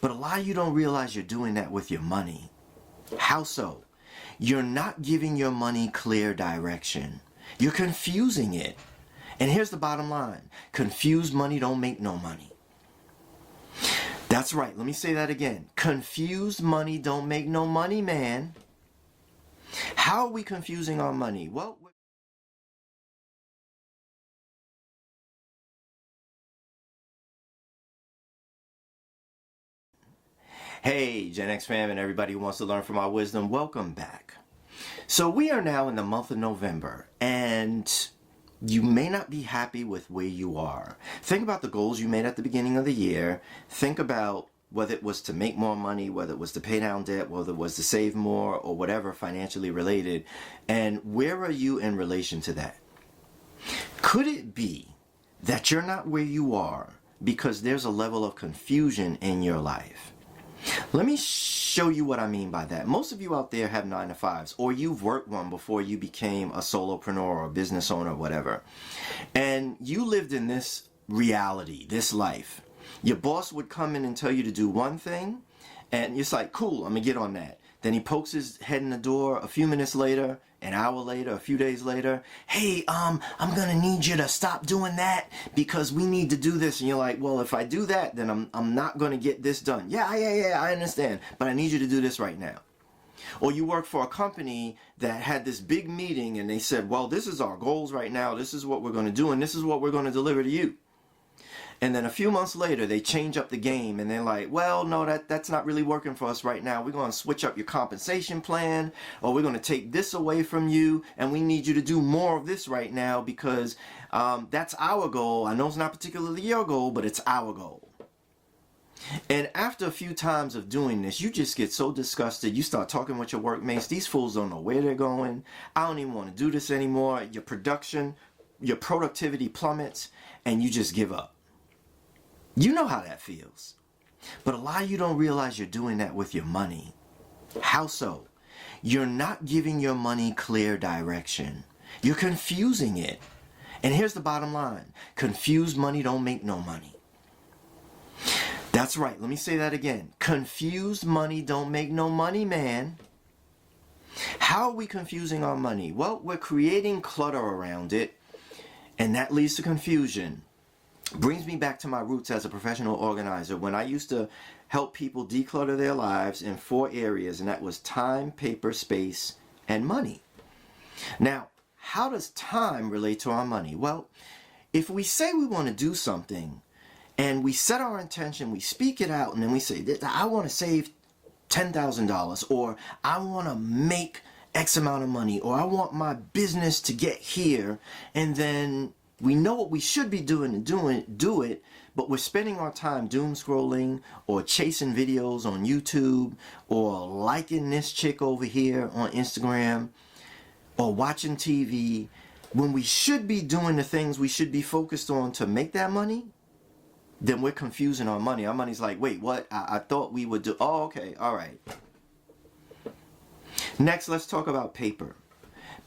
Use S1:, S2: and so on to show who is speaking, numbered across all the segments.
S1: But a lot of you don't realize you're doing that with your money. How so? You're not giving your money clear direction. You're confusing it. And here's the bottom line. Confused money don't make no money. That's right. Let me say that again. Confused money don't make no money, man. How are we confusing our money? Well, hey, Gen X fam and everybody who wants to learn from our wisdom, welcome back. So we are now in the month of November, and you may not be happy with where you are. Think about the goals you made at the beginning of the year. Think about whether it was to make more money, whether it was to pay down debt, whether it was to save more, or whatever financially related. And where are you in relation to that? Could it be that you're not where you are because there's a level of confusion in your life? Let me show you what I mean by that. Most of you out there have 9-to-5s, or you've worked one before you became a solopreneur or a business owner or whatever. And you lived in this reality, this life. Your boss would come in and tell you to do one thing, and it's like, cool, I'm gonna get on that. Then he pokes his head in the door a few minutes later, an hour later, a few days later. Hey, I'm gonna need you to stop doing that because we need to do this. And you're like, well, if I do that, then I'm not gonna get this done. Yeah, I understand, but I need you to do this right now. Or you work for a company that had this big meeting and they said, well, this is our goals right now. This is what we're gonna do, and this is what we're gonna deliver to you. And then a few months later, they change up the game and they're like, well, no, that's not really working for us right now. We're going to switch up your compensation plan, or we're going to take this away from you, and we need you to do more of this right now because that's our goal. I know it's not particularly your goal, but it's our goal. And after a few times of doing this, you just get so disgusted. You start talking with your workmates. These fools don't know where they're going. I don't even want to do this anymore. Your productivity plummets, and you just give up. You know how that feels. But a lot of you don't realize you're doing that with your money. How so? You're not giving your money clear direction. You're confusing it. And here's the bottom line. Confused money don't make no money. That's right. Let me say that again. Confused money don't make no money, man. How are we confusing our money? Well, we're creating clutter around it, and that leads to confusion. Brings me back to my roots as a professional organizer when I used to help people declutter their lives in 4 areas, and that was time, paper, space, and money. Now, how does time relate to our money? Well, if we say we want to do something and we set our intention, we speak it out, and then we say, I want to save $10,000, or I want to make X amount of money, or I want my business to get here, and then we know what we should be doing and do it, but we're spending our time doom scrolling or chasing videos on YouTube or liking this chick over here on Instagram or watching TV when we should be doing the things we should be focused on to make that money. Then we're confusing our money. Our money's like, wait, what? I thought we would do. Oh, okay. All right. Next, let's talk about paper.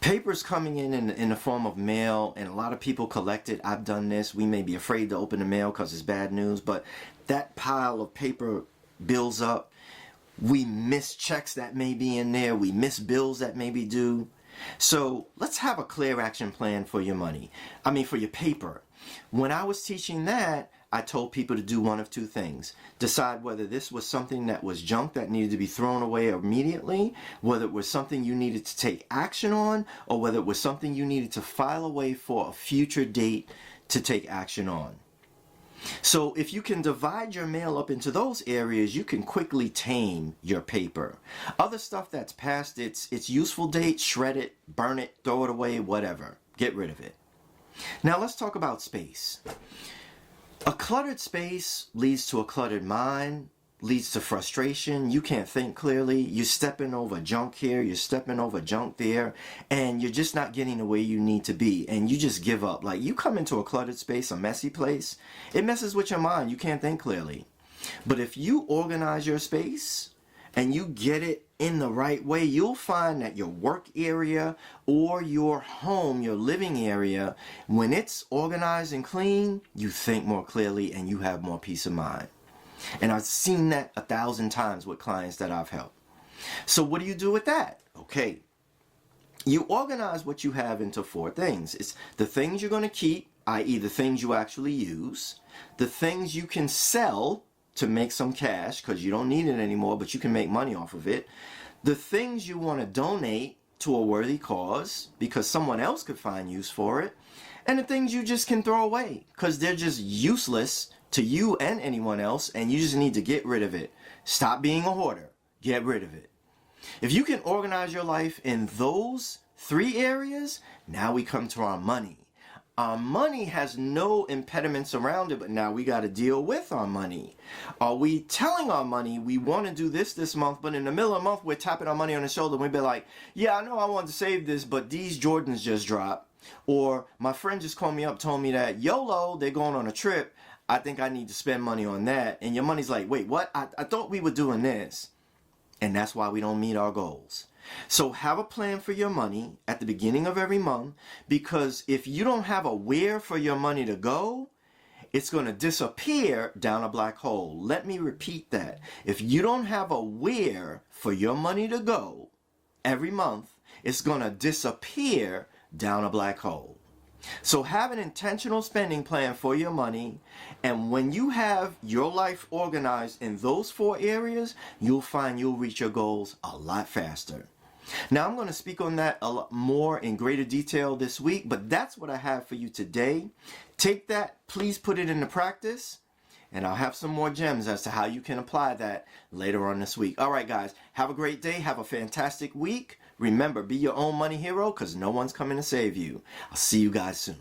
S1: Paper's coming in the form of mail, and a lot of people collect it. I've done this. We may be afraid to open the mail because it's bad news, but that pile of paper builds up. We miss checks that may be in there. We miss bills that may be due. So let's have a clear action plan for your money. For your paper. When I was teaching that, I told people to do one of 2 things. Decide whether this was something that was junk that needed to be thrown away immediately, whether it was something you needed to take action on, or whether it was something you needed to file away for a future date to take action on. So if you can divide your mail up into those areas, you can quickly tame your paper. Other stuff that's past its useful date, shred it, burn it, throw it away, whatever. Get rid of it. Now let's talk about space. A cluttered space leads to a cluttered mind, leads to frustration. You can't think clearly. You're stepping over junk here, you're stepping over junk there, and you're just not getting the way you need to be, and you just give up. Like, you come into a cluttered space, a messy place, it messes with your mind. You can't think clearly. But if you organize your space and you get it in the right way, you'll find that your work area or your home, your living area, when it's organized and clean, you think more clearly and you have more peace of mind. And I've seen that 1,000 times with clients that I've helped. So what do you do with that? Okay. You organize what you have into 4 things. It's the things you're going to keep, i.e. the things you actually use, the things you can sell to make some cash because you don't need it anymore, but you can make money off of it, the things you want to donate to a worthy cause because someone else could find use for it, and the things you just can throw away because they're just useless to you and anyone else, and you just need to get rid of it. Stop being a hoarder. Get rid of it. If you can organize your life in those 3 areas, now we come to our money. Our money has no impediments around it, but now we got to deal with our money. Are we telling our money we want to do this month, but in the middle of the month we're tapping our money on the shoulder and we be like, yeah, I know I want to save this, but these Jordans just dropped. Or my friend just called me up, told me that YOLO, they're going on a trip. I think I need to spend money on that. And your money's like, wait, what? I thought we were doing this. And that's why we don't meet our goals. So have a plan for your money at the beginning of every month, because if you don't have a where for your money to go, it's going to disappear down a black hole. Let me repeat that. If you don't have a where for your money to go every month, it's going to disappear down a black hole. So have an intentional spending plan for your money, and when you have your life organized in those 4 areas, you'll find you'll reach your goals a lot faster. Now I'm going to speak on that a lot more in greater detail this week, but that's what I have for you today. Take that, please put it into practice, and I'll have some more gems as to how you can apply that later on this week. All right, guys, have a great day. Have a fantastic week. Remember, be your own money hero because no one's coming to save you. I'll see you guys soon.